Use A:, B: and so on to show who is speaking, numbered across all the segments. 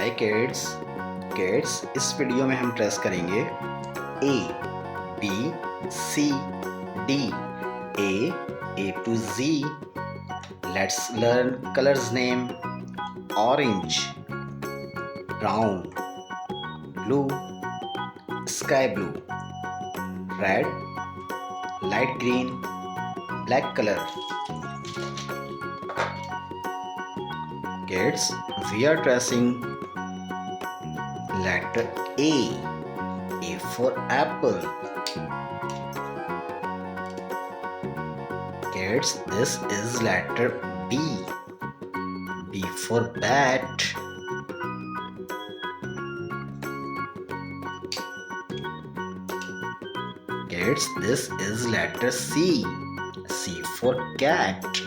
A: हाय kids इस video में हम ट्रेस करेंगे A B C D A to Z. Let's learn colors name: orange, brown, blue, sky blue, red, light green, black color. Kids, we are tracing letter A for apple. Kids, this is letter B for bat. Kids, this is letter C for cat.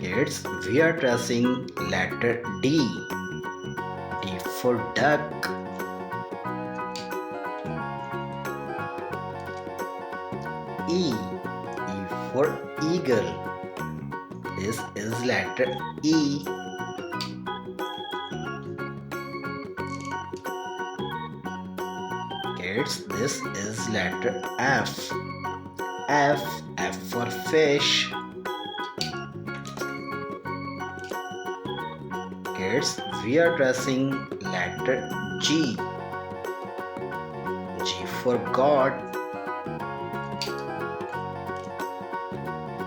A: Kids, we are tracing letter D for duck. E for eagle. This is letter E. Kids, this is letter F for fish. Kids, we are tracing letter G for God.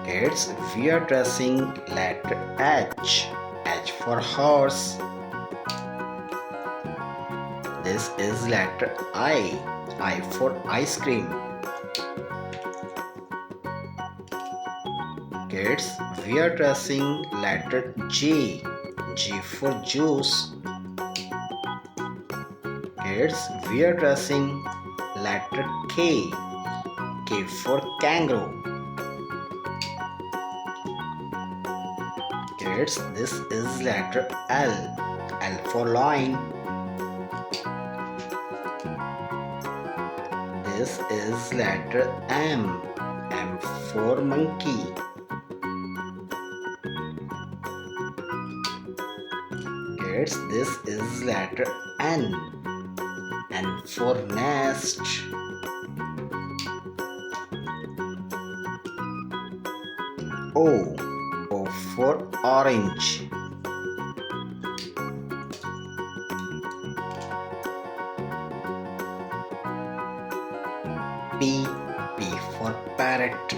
A: Kids, we are tracing letter H for horse. This is letter I for ice cream. Kids, we are tracing letter G for juice. Kids, we are tracing letter K for kangaroo. Kids, this is letter L for lion. This is letter M for monkey. Kids, this is letter N for nest. O for orange. P for parrot.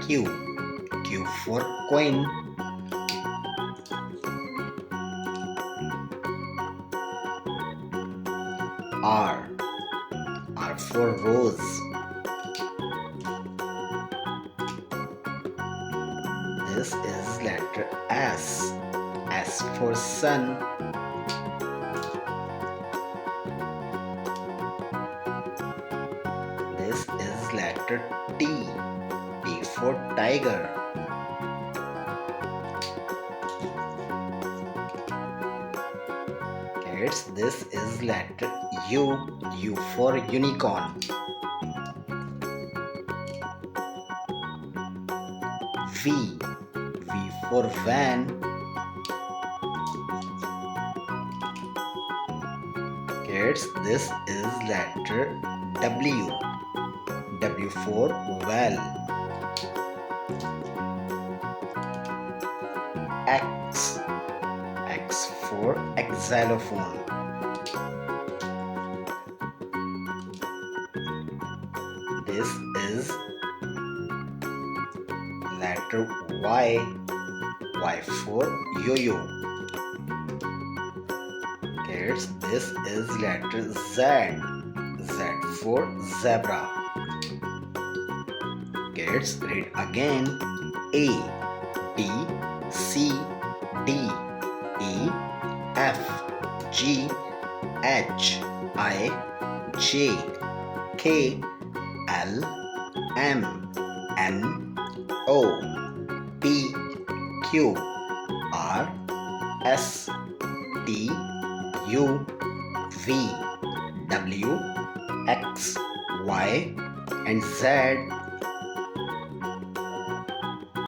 A: Q for queen. R for rose. This is letter S for sun. This is letter T for tiger. Kids, this is letter U for unicorn. V for van. Kids, this is letter W for well. X for xylophone. This is letter Y for yo-yo. Kids, this is letter Z for zebra. Kids, read again: A B C D E F G H I J K L M N O P Q R S T U V W X, Y, and Z